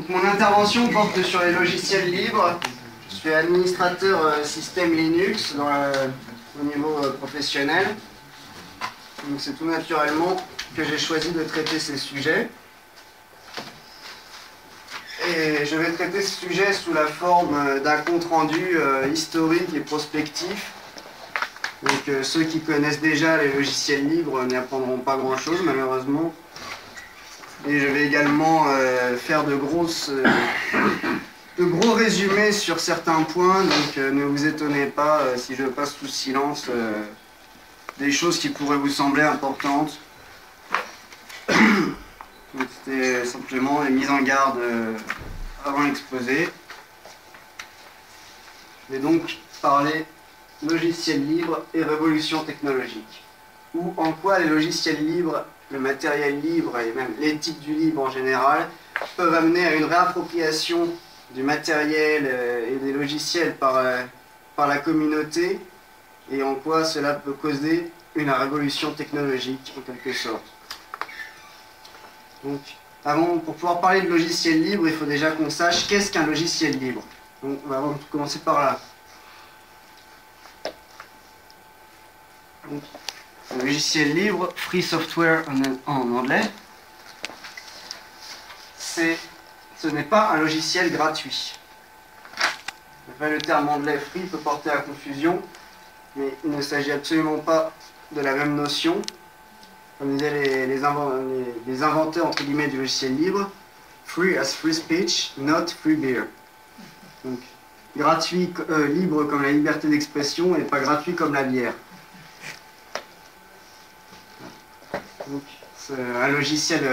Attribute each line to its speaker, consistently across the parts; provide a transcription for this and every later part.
Speaker 1: Donc mon intervention porte sur les logiciels libres. Je suis administrateur système Linux au niveau professionnel. Donc c'est tout naturellement que j'ai choisi de traiter ces sujets. Et je vais traiter ce sujet sous la forme d'un compte-rendu historique et prospectif. Donc ceux qui connaissent déjà les logiciels libres n'y apprendront pas grand-chose malheureusement. Et je vais également faire de gros résumés sur certains points, donc ne vous étonnez pas si je passe sous silence des choses qui pourraient vous sembler importantes. C'était simplement les mises en garde avant l'exposé. Je vais donc parler logiciels libres et révolution technologique. Ou en quoi les logiciels libres, le matériel libre et même l'éthique du libre en général peuvent amener à une réappropriation du matériel et des logiciels par la communauté et en quoi cela peut causer une révolution technologique en quelque sorte. Donc, pour pouvoir parler de logiciel libre, il faut déjà qu'on sache qu'est-ce qu'un logiciel libre. Donc, on va commencer par là. Donc, un logiciel libre, free software en anglais, ce n'est pas un logiciel gratuit. Le terme anglais free peut porter à confusion, mais il ne s'agit absolument pas de la même notion. Comme disaient les inventeurs entre guillemets du logiciel libre, free as free speech, not free beer. Donc, gratuit, libre comme la liberté d'expression et pas gratuit comme la bière. Donc, un logiciel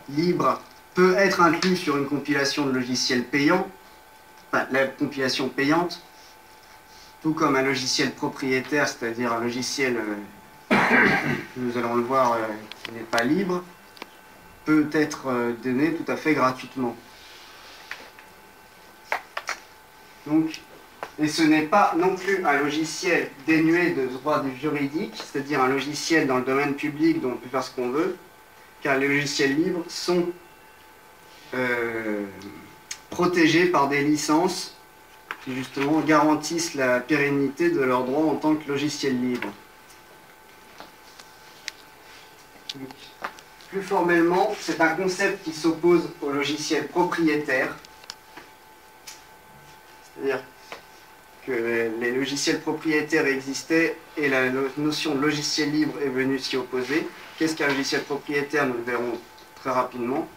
Speaker 1: libre peut être inclus sur une compilation de logiciels payants, enfin la compilation payante, tout comme un logiciel propriétaire, c'est-à-dire un logiciel, nous allons le voir, qui n'est pas libre, peut être donné tout à fait gratuitement. Donc, et ce n'est pas non plus un logiciel dénué de droits juridiques, c'est-à-dire un logiciel dans le domaine public dont on peut faire ce qu'on veut, car les logiciels libres sont protégés par des licences qui justement garantissent la pérennité de leurs droits en tant que logiciel libre. Donc, plus formellement, c'est un concept qui s'oppose au logiciel propriétaire, c'est-à-dire que les logiciels propriétaires existaient et la notion de logiciel libre est venue s'y opposer. Qu'est-ce qu'un logiciel propriétaire? Nous le verrons très rapidement.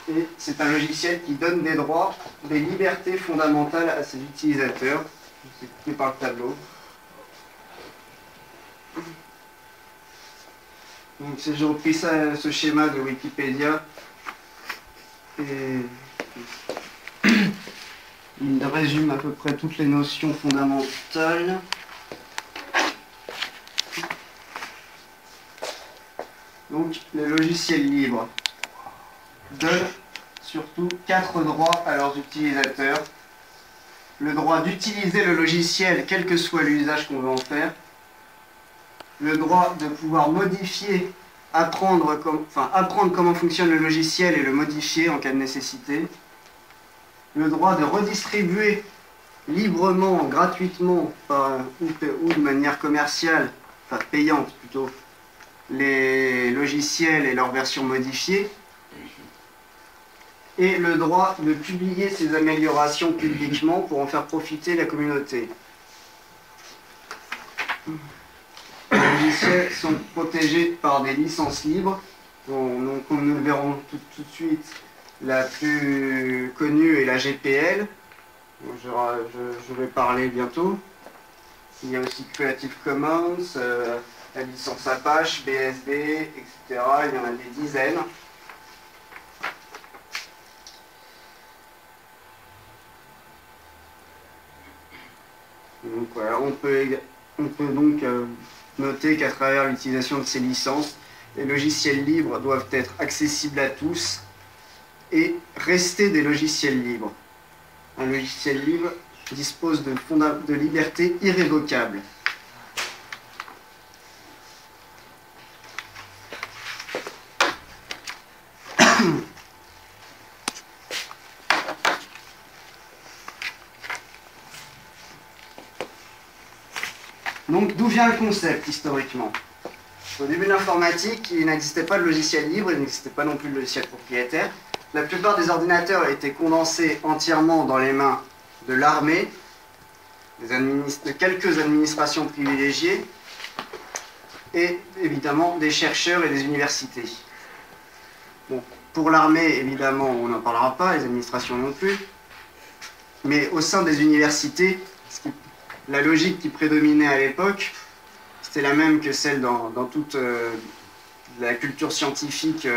Speaker 1: Et c'est un logiciel qui donne des droits, des libertés fondamentales à ses utilisateurs. C'est expliqué par le tableau. Donc j'ai repris ce schéma de Wikipédia. Et il résume à peu près toutes les notions fondamentales. Donc, les logiciels libres donnent surtout 4 droits à leurs utilisateurs. Le droit d'utiliser le logiciel, quel que soit l'usage qu'on veut en faire. Le droit de pouvoir modifier, apprendre comment fonctionne le logiciel et le modifier en cas de nécessité. Le droit de redistribuer librement, gratuitement, ou de manière commerciale, enfin payante plutôt, les logiciels et leurs versions modifiées. Et le droit de publier ces améliorations publiquement pour en faire profiter la communauté. Les logiciels sont protégés par des licences libres, donc comme nous le verrons tout de suite. La plus connue est la GPL, dont je vais parler bientôt. Il y a aussi Creative Commons, la licence Apache, BSD, etc. Il y en a des dizaines. Donc voilà, on peut donc noter qu'à travers l'utilisation de ces licences, les logiciels libres doivent être accessibles à tous et rester des logiciels libres. Un logiciel libre dispose de libertés irrévocables. Donc d'où vient le concept historiquement? Au début de l'informatique, il n'existait pas de logiciel libre, il n'existait pas non plus de logiciel propriétaire. La plupart des ordinateurs étaient condensés entièrement dans les mains de l'armée, de quelques administrations privilégiées, et évidemment des chercheurs et des universités. Bon, pour l'armée, évidemment, on n'en parlera pas, les administrations non plus, mais au sein des universités, la logique qui prédominait à l'époque, c'était la même que celle dans toute la culture scientifique,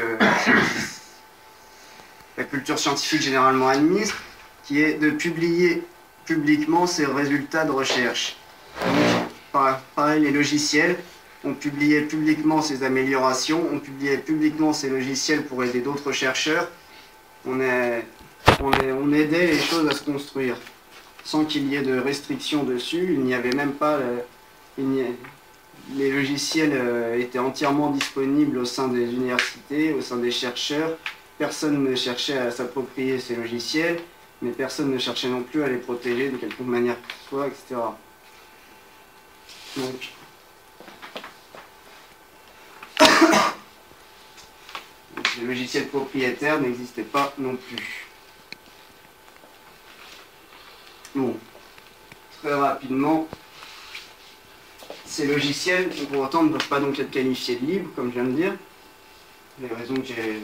Speaker 1: généralement admise, qui est de publier publiquement ses résultats de recherche. Donc, pareil, les logiciels, on publiait publiquement ses améliorations, on publiait publiquement ses logiciels pour aider d'autres chercheurs, on aidait les choses à se construire, sans qu'il y ait de restrictions dessus. Il n'y avait même pas... les logiciels étaient entièrement disponibles au sein des universités, au sein des chercheurs. Personne ne cherchait à s'approprier ces logiciels, mais personne ne cherchait non plus à les protéger de quelque manière que ce soit, etc. Donc, les logiciels propriétaires n'existaient pas non plus. Bon, très rapidement, ces logiciels, pour autant, ne peuvent pas donc être qualifiés de libres, comme je viens de dire. Les raisons que j'ai...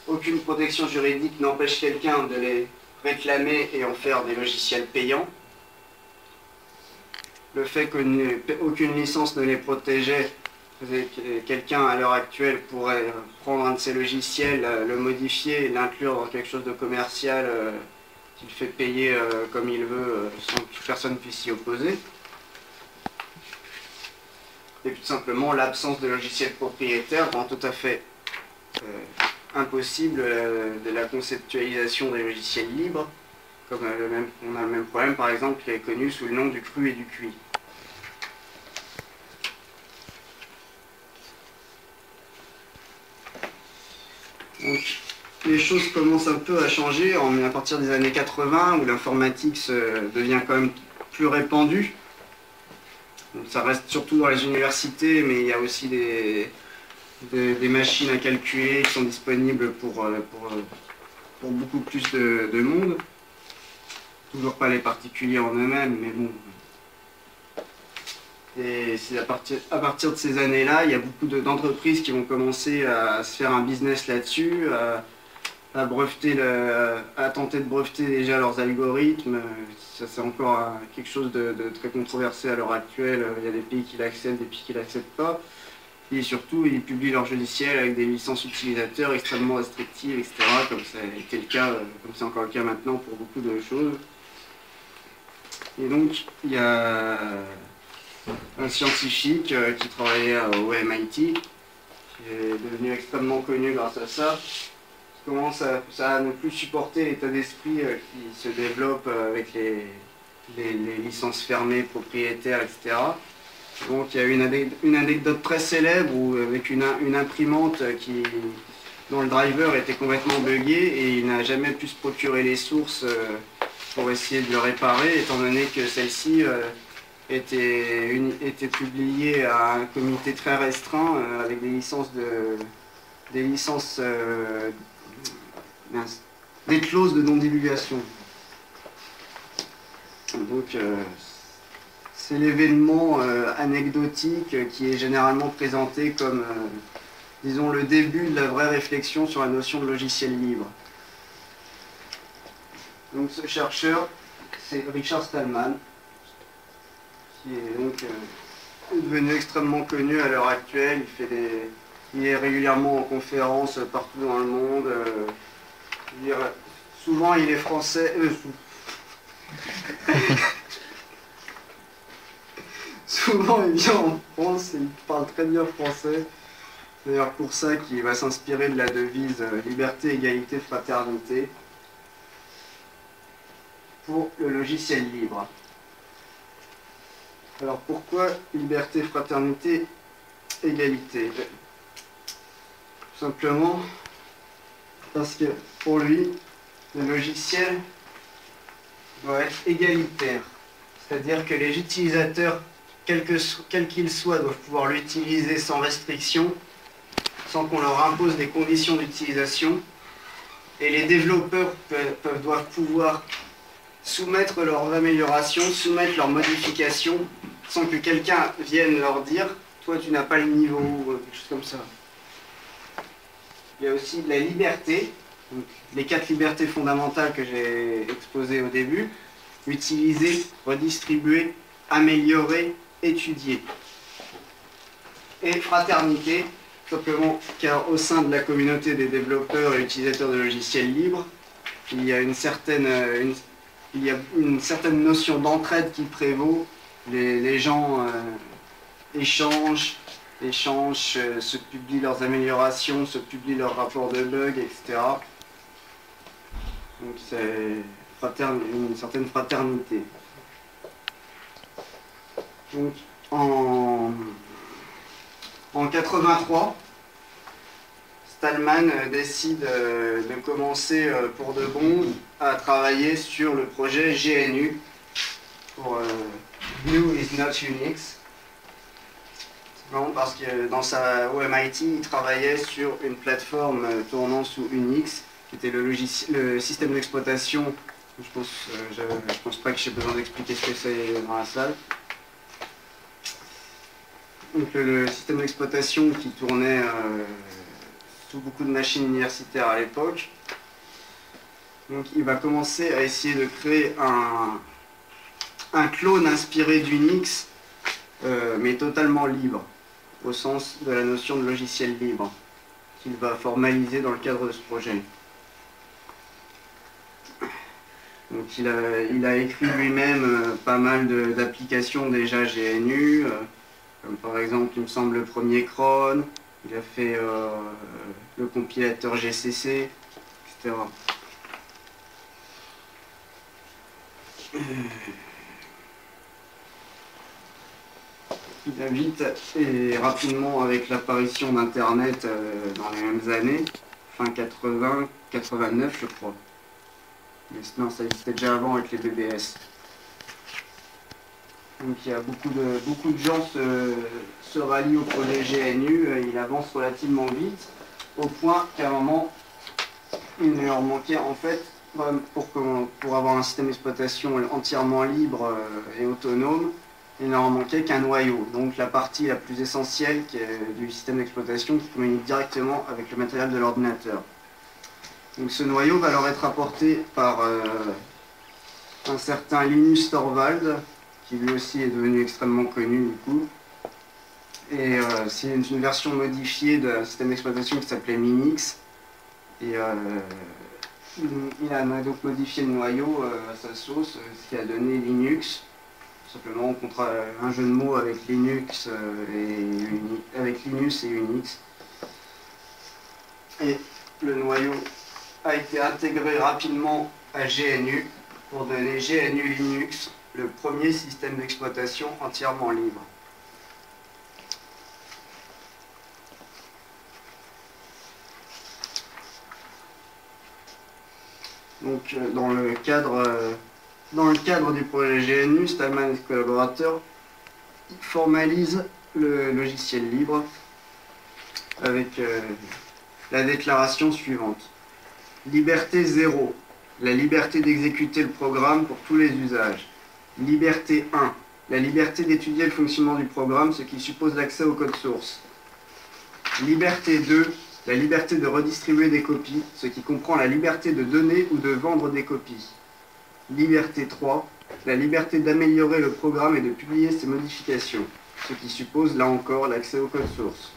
Speaker 1: Aucune protection juridique n'empêche quelqu'un de les réclamer et en faire des logiciels payants. Le fait qu'aucune licence ne les protégeait, faisait que quelqu'un à l'heure actuelle pourrait prendre un de ces logiciels, le modifier et l'inclure dans quelque chose de commercial qu'il fait payer comme il veut sans que personne puisse s'y opposer. Et puis tout simplement, l'absence de logiciel propriétaire rend tout à fait impossible de la conceptualisation des logiciels libres, comme on a le même problème par exemple qui est connu sous le nom du cru et du cuit. Donc, les choses commencent un peu à changer à partir des années 80 où l'informatique devient quand même plus répandue. Donc, ça reste surtout dans les universités, mais il y a aussi des machines à calculer qui sont disponibles pour beaucoup plus de monde. Toujours pas les particuliers en eux-mêmes, mais bon. Et c'est à partir de ces années-là, il y a beaucoup d'entreprises qui vont commencer à se faire un business là-dessus, à tenter de breveter déjà leurs algorithmes. Ça, c'est encore quelque chose de très controversé à l'heure actuelle. Il y a des pays qui l'acceptent, des pays qui ne l'acceptent pas. Et surtout, ils publient leurs logiciels avec des licences utilisateurs extrêmement restrictives, etc. Comme ça a été le cas, comme c'est encore le cas maintenant pour beaucoup de choses. Et donc, il y a un scientifique qui travaillait au MIT, qui est devenu extrêmement connu grâce à ça, qui commence à ne plus supporter l'état d'esprit qui se développe avec les licences fermées, propriétaires, etc. Donc il y a une anecdote très célèbre où, avec une imprimante dont le driver était complètement buggé et il n'a jamais pu se procurer les sources pour essayer de le réparer, étant donné que celle-ci était publiée à un comité très restreint avec des clauses de non-divulgation. Donc c'est l'événement anecdotique qui est généralement présenté comme, disons, le début de la vraie réflexion sur la notion de logiciel libre. Donc ce chercheur, c'est Richard Stallman, qui est donc devenu extrêmement connu à l'heure actuelle. Il est régulièrement en conférence partout dans le monde. Souvent il est français. Souvent il vient en France et il parle très bien français. C'est d'ailleurs pour ça qu'il va s'inspirer de la devise liberté, égalité, fraternité pour le logiciel libre. Alors pourquoi liberté, fraternité, égalité? Tout simplement parce que pour lui, le logiciel doit être égalitaire. C'est-à-dire que les utilisateurs quel qu'il soit, doivent pouvoir l'utiliser sans restriction, sans qu'on leur impose des conditions d'utilisation. Et les développeurs doivent pouvoir soumettre leurs améliorations, soumettre leurs modifications, sans que quelqu'un vienne leur dire « toi tu n'as pas le niveau » ou quelque chose comme ça. Il y a aussi de la liberté, donc les 4 libertés fondamentales que j'ai exposées au début: utiliser, redistribuer, améliorer, étudier. Et fraternité, simplement car au sein de la communauté des développeurs et utilisateurs de logiciels libres, il y a une certaine notion d'entraide qui prévaut. Les gens échangent, se publient leurs améliorations, se publient leurs rapports de bugs, etc. Donc c'est une certaine fraternité. Donc en 83, Stallman décide de commencer pour de bon à travailler sur le projet GNU pour GNU is not Unix. Parce que au MIT, il travaillait sur une plateforme tournant sous Unix, qui était le système d'exploitation. Je pense pas que j'ai besoin d'expliquer ce que c'est dans la salle. Donc le système d'exploitation qui tournait sous beaucoup de machines universitaires à l'époque. Donc il va commencer à essayer de créer un clone inspiré d'Unix, mais totalement libre, au sens de la notion de logiciel libre, qu'il va formaliser dans le cadre de ce projet. Donc il a écrit lui-même pas mal d'applications déjà GNU, comme par exemple, il me semble, le premier cron, il a fait le compilateur GCC, etc. Il va vite et rapidement, avec l'apparition d'Internet dans les mêmes années, fin 80, 89 je crois. Mais non, ça existait déjà avant avec les BBS. Donc il y a beaucoup de gens se rallient au projet GNU, il avance relativement vite, au point qu'à un moment, il ne leur manquait en fait, pour avoir un système d'exploitation entièrement libre et autonome, il ne leur manquait qu'un noyau, donc la partie la plus essentielle du système d'exploitation qui communique directement avec le matériel de l'ordinateur. Donc ce noyau va leur être apporté par un certain Linus Torvald, qui lui aussi est devenu extrêmement connu du coup. Et c'est une version modifiée d'un système d'exploitation qui s'appelait Minix. Et il a donc modifié le noyau à sa sauce, ce qui a donné Linux. Simplement contre un jeu de mots avec Linux avec Linus et Unix. Et le noyau a été intégré rapidement à GNU pour donner GNU Linux, le premier système d'exploitation entièrement libre. Donc dans le cadre du projet GNU, Stallman et ses collaborateurs formalisent le logiciel libre avec la déclaration suivante. Liberté 0, la liberté d'exécuter le programme pour tous les usages. Liberté 1, la liberté d'étudier le fonctionnement du programme, ce qui suppose l'accès au code source. Liberté 2, la liberté de redistribuer des copies, ce qui comprend la liberté de donner ou de vendre des copies. Liberté 3, la liberté d'améliorer le programme et de publier ses modifications, ce qui suppose là encore l'accès au code source.